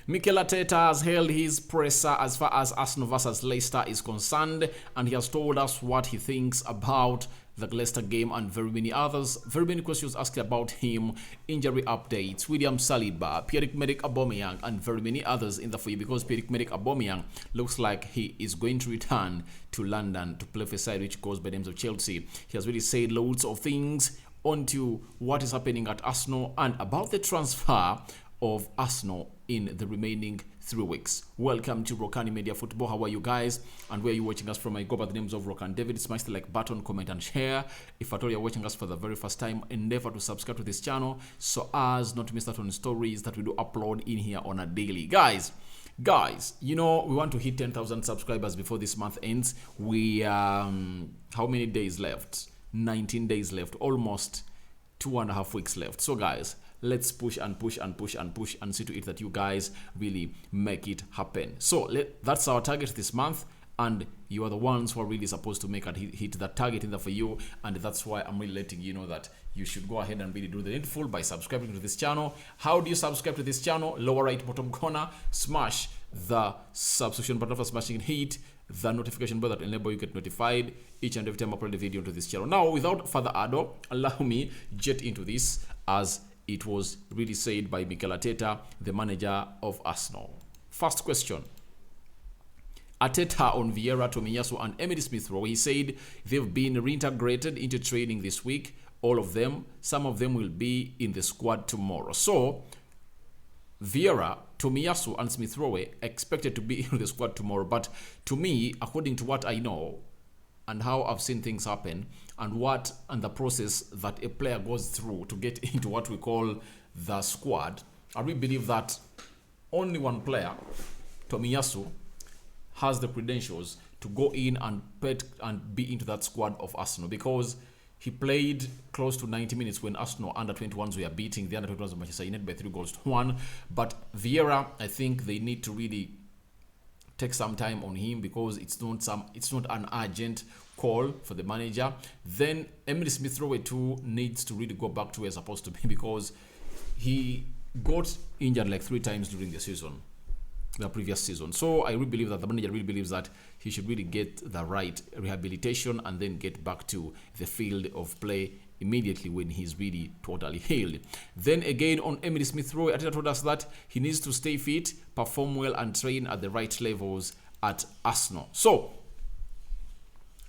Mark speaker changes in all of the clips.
Speaker 1: Mikel Arteta has held his presser as far as Arsenal versus Leicester is concerned, and he has told us what he thinks about the Leicester game and very many others. Very many questions asked about him, injury updates, William Saliba, Pierre-Emerick Aubameyang, and very many others in the for you, because Pierre-Emerick Aubameyang looks like he is going to return to London to play for a side which goes by the names of Chelsea. He has really said loads of things onto what is happening at Arsenal and about the transfer of Arsenal in the remaining 3 weeks. Welcome to Rokani Media Football. How are you guys? And where are you watching us from? I go by the names of Rokani David. Smash the like button, comment and share. If at all you're watching us for the very first time, endeavor to subscribe to this channel so as not to miss out on stories that we do upload in here on a daily. Guys, you know, we want to hit 10,000 subscribers before this month ends. We how many days left? 19 days left, almost 2.5 weeks left. So guys, let's push and push and push and push and see to it that you guys really make it happen. So that's our target this month, and you are the ones who are really supposed to make and hit that target in there for you. And that's why I'm really letting you know that you should go ahead and really do the needful by subscribing to this channel. How do you subscribe to this channel? Lower right bottom corner, smash the subscription button for smashing and hit the notification bell that enable you get notified each and every time I upload a video to this channel. Now, without further ado, allow me jet into this as it was really said by Mikel Arteta, the manager of Arsenal. First question. Arteta on Vieira, Tomiyasu and Emile Smith-Rowe. He said they've been reintegrated into training this week. All of them. Some of them will be in the squad tomorrow. So, Vieira, Tomiyasu and Smith-Rowe expected to be in the squad tomorrow. But to me, according to what I know and how I've seen things happen and the process that a player goes through to get into what we call the squad, I really believe that only one player, Tomiyasu, has the credentials to go in and be into that squad of Arsenal, because he played close to 90 minutes when Arsenal under-21s were beating the under-21s of Manchester United by 3-1. But Vieira, I think they need to really take some time on him, because it's not an urgent call for the manager. Then Emile Smith-Rowe too needs to really go back to where he's supposed to be, because he got injured like 3 times during the previous season. So I really believe that the manager really believes that he should really get the right rehabilitation and then get back to the field of play immediately when he's really totally healed. Then again on Emile Smith-Rowe, Arteta told us that he needs to stay fit, perform well and train at the right levels at Arsenal. So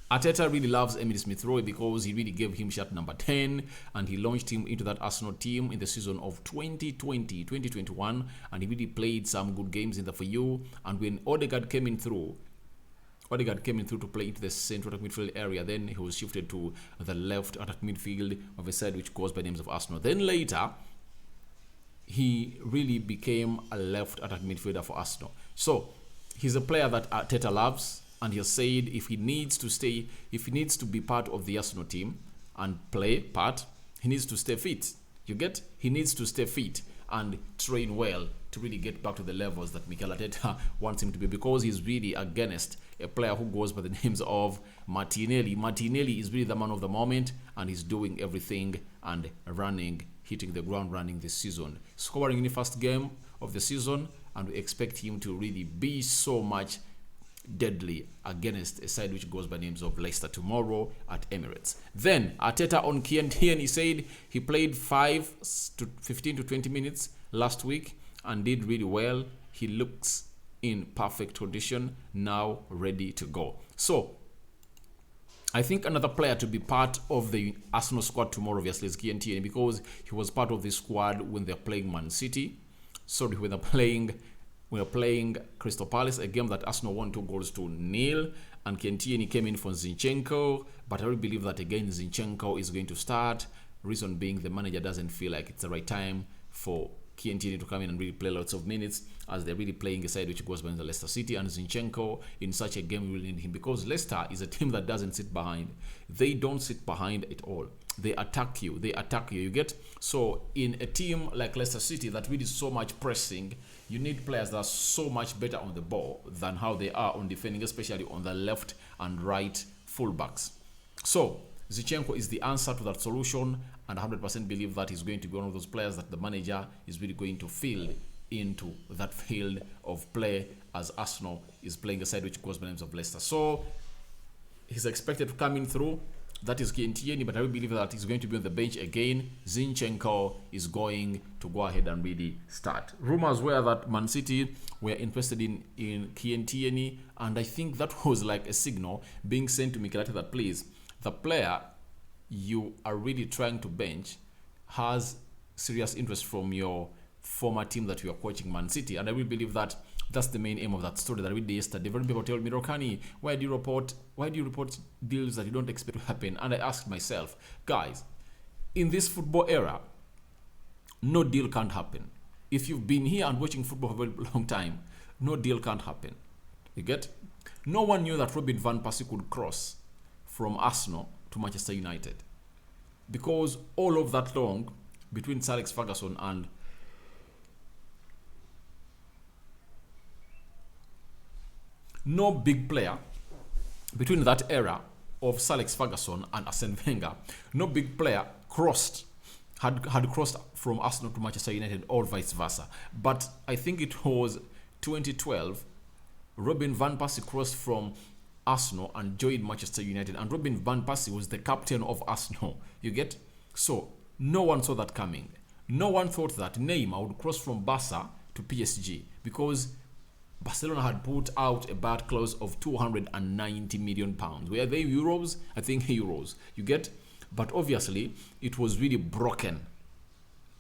Speaker 1: Arteta really loves Emile Smith-Rowe because he really gave him shirt number 10 and he launched him into that Arsenal team in the season of 2020-2021, and he really played some good games in the for you. And when Odegaard came in through to play into the central midfield area, then he was shifted to the left attack midfield of a side which goes by names of Arsenal. Then later, he really became a left attack midfielder for Arsenal. So he's a player that Arteta loves, and he has said if he needs to be part of the Arsenal team and play part, he needs to stay fit. You get? He needs to stay fit and train well to really get back to the levels that Mikel Arteta wants him to be, because he's really against a player who goes by the names of Martinelli. Martinelli is really the man of the moment, and he's doing everything and hitting the ground running this season, scoring in the first game of the season, and we expect him to really be so much deadly against a side which goes by names of Leicester tomorrow at Emirates. Then Arteta on Kian, he said he played 15 to 20 minutes last week and did really well. He looks in perfect condition, now ready to go. So I think another player to be part of the Arsenal squad tomorrow obviously is Kian, because he was part of the squad when they're playing Man City. Sorry, when they're playing Crystal Palace, a game that Arsenal won 2-0, and Kian came in for Zinchenko, but I really believe that again Zinchenko is going to start. Reason being, the manager doesn't feel like it's the right time for Kian to come in and really play lots of minutes, as they're really playing a side which goes by the Leicester City, and Zinchenko in such a game will need him, because Leicester is a team that doesn't sit behind. They don't sit behind at all. They attack you. You get? So in a team like Leicester City that really so much pressing, you need players that are so much better on the ball than how they are on defending, especially on the left and right fullbacks. So Zinchenko is the answer to that solution, and 100% believe that he's going to be one of those players that the manager is really going to field into that field of play as Arsenal is playing a side which goes by the names of Leicester. So he's expected to come in through. That is Kientieni, but I believe that he's going to be on the bench again. Zinchenko is going to go ahead and really start. Rumors were that Man City were interested in Kientieni, and I think that was like a signal being sent to Mikel Arteta that, please, the player you are really trying to bench has serious interest from your former team that you are coaching, Man City. And I will believe that that's the main aim of that story that I read yesterday. Different people tell me, Rokani, why do you report deals that you don't expect to happen? And I asked myself, guys, in this football era, no deal can't happen. If you've been here and watching football for a very long time, no deal can't happen. You get? No one knew that Robin van Persie could cross from Arsenal to Manchester United, because all of that long between Sir Alex Ferguson and no big player between that era of Sir Alex Ferguson and Arsene Wenger, no big player had crossed from Arsenal to Manchester United or vice versa. But I think it was 2012, Robin van Persie crossed from Arsenal and joined Manchester United, and Robin van Persie was the captain of Arsenal. You get? So no one saw that coming. No one thought that Neymar would cross from Barca to PSG, because Barcelona had put out a bad clause of £290 million. Were they euros? I think euros. You get? But obviously, it was really broken,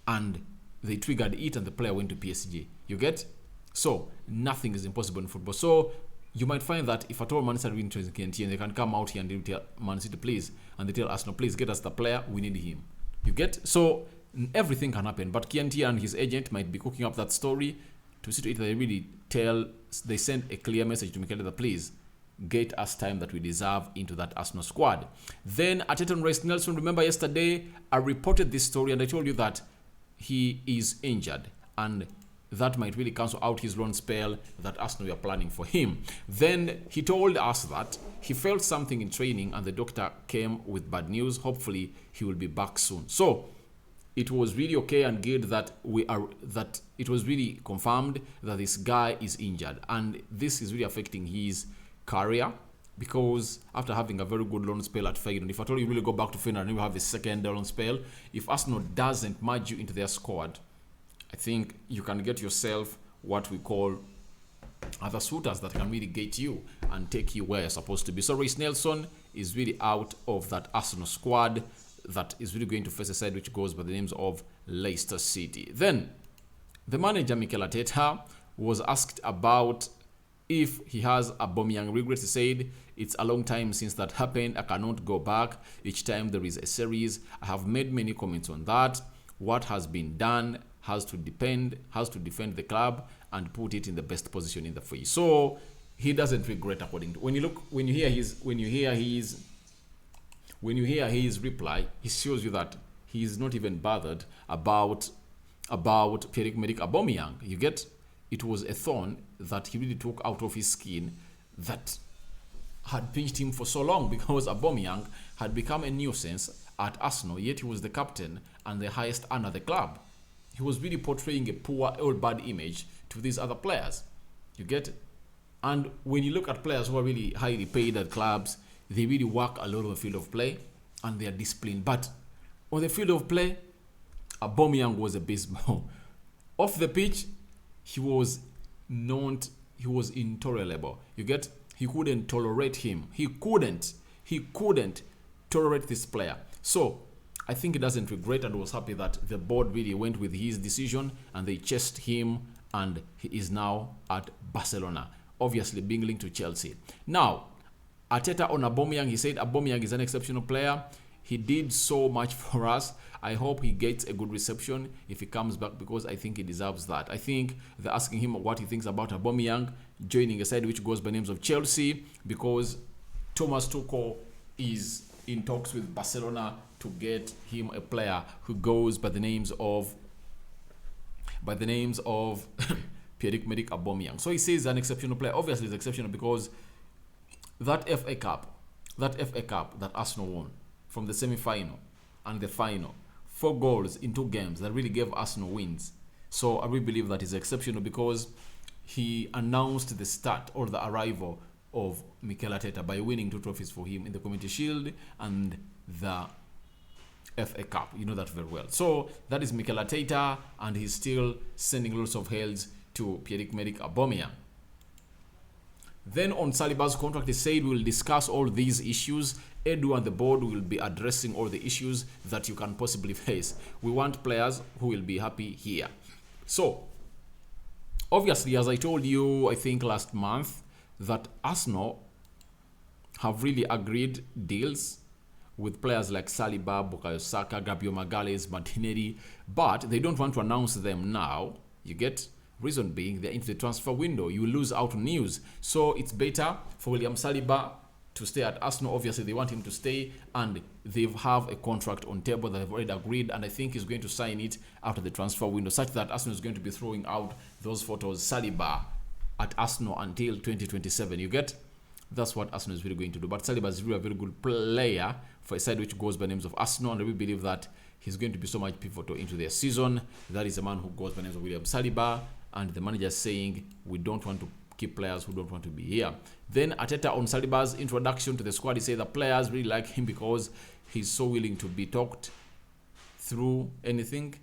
Speaker 1: and they triggered it, and the player went to PSG. You get? So nothing is impossible in football. So you might find that if at all Man City are interested in Kientieni, they can come out here and they tell Man City, please, and they tell Arsenal, please get us the player, we need him. You get? So everything can happen. But Kientieni and his agent might be cooking up that story to see to it that they really they send a clear message to Mikel Arteta, please get us time that we deserve into that Arsenal squad. Then Arteta and Reiss Nelson, remember yesterday I reported this story and I told you that he is injured, and that might really cancel out his loan spell that Arsenal were planning for him. Then he told us that he felt something in training and the doctor came with bad news. Hopefully he will be back soon. So it was really okay and good that it was really confirmed that this guy is injured, and this is really affecting his career, because after having a very good loan spell at Feyenoord, if at all you really go back to Feyenoord and you have a second loan spell, if Arsenal doesn't merge you into their squad, I think you can get yourself what we call other suitors that can really get you and take you where you're supposed to be. So Reiss Nelson is really out of that Arsenal squad that is really going to face a side which goes by the names of Leicester City. Then the manager Mikel Arteta was asked about if he has Aubameyang regrets. He said, it's a long time since that happened. I cannot go back. Each time there is a series. I have made many comments on that. What has been done has to defend the club and put it in the best position in the field. So he doesn't regret, according to when you hear his reply, he shows you that he is not even bothered about Pierre-Emerick Aubameyang. You get? It was a thorn that he really took out of his skin that had pinched him for so long, because Aubameyang had become a nuisance at Arsenal, yet he was the captain and the highest earner of the club. He was really portraying a poor or bad image to these other players. You get? And when you look at players who are really highly paid at clubs, they really work a lot on the field of play and they are disciplined. But on the field of play, Aubameyang was abysmal. Off the pitch, he was intolerable. You get? He couldn't tolerate him. He couldn't tolerate this player. So I think he doesn't regret and was happy that the board really went with his decision and they chased him, and he is now at Barcelona, obviously being linked to Chelsea. Now, Arteta on Aubameyang, he said Aubameyang is an exceptional player. He did so much for us. I hope he gets a good reception if he comes back, because I think he deserves that. I think they're asking him what he thinks about Aubameyang joining a side which goes by names of Chelsea, because Thomas Tuchel is in talks with Barcelona to get him a player who goes by the names of Pierre-Emerick Aubameyang. So he says he's an exceptional player. Obviously he's exceptional because that FA Cup that Arsenal won, from the semi-final and the final, 4 goals in 2 games that really gave Arsenal wins, So I really believe that is exceptional because he announced the start or the arrival of Mikel Arteta by winning 2 trophies for him in the Community Shield and the FA Cup. You know that very well. So that is Mikel Arteta, and he's still sending lots of hails to Pierre-Emerick Aubameyang. Then on Saliba's contract, he said we'll discuss all these issues. Edu and the board will be addressing all the issues that you can possibly face. We want players who will be happy here. So, obviously, as I told you, I think last month, that Arsenal have really agreed deals with players like Saliba, Bukayo Saka, Gabriel Magalhaes, Martinelli, but they don't want to announce them now. You get? Reason being, they're into the transfer window. You lose out on news. So it's better for William Saliba to stay at Arsenal. Obviously, they want him to stay, and they have a contract on table that they've already agreed, and I think he's going to sign it after the transfer window, such that Arsenal is going to be throwing out those photos, Saliba at Arsenal until 2027. You get? That's what Arsenal is really going to do. But Saliba is really a very good player for a side which goes by names of Arsenal, and we believe that he's going to be so much pivotal into their season. That is a man who goes by names of William Saliba, and the manager is saying we don't want to keep players who don't want to be here. Then Arteta on Saliba's introduction to the squad, he said the players really like him because he's so willing to be talked through anything,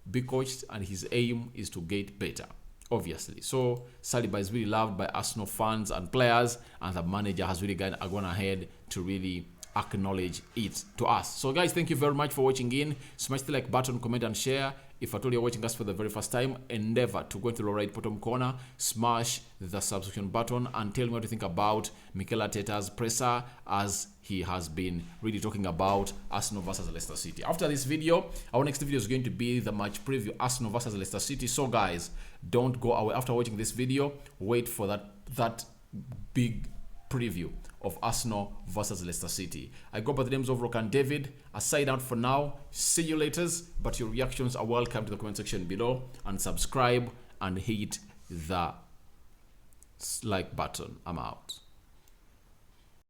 Speaker 1: be coached, and his aim is to get better, obviously. So Saliba is really loved by Arsenal fans and players, and the manager has really gone ahead to really acknowledge it to us. So guys, thank you very much for watching in. Smash the like button, comment and share. If at all you're watching us for the very first time, endeavor to go into the right bottom corner, smash the subscription button, and tell me what you think about Mikel Arteta's presser, as he has been really talking about Arsenal versus Leicester City. After this video, our next video is going to be the match preview, Arsenal versus Leicester City. So guys, don't go away. After watching this video, wait for that big preview of Arsenal versus Leicester City. I go by the names of Rokani David. I sign out for now. See you later. But your reactions are welcome to the comment section below, and subscribe and hit the like button. I'm out.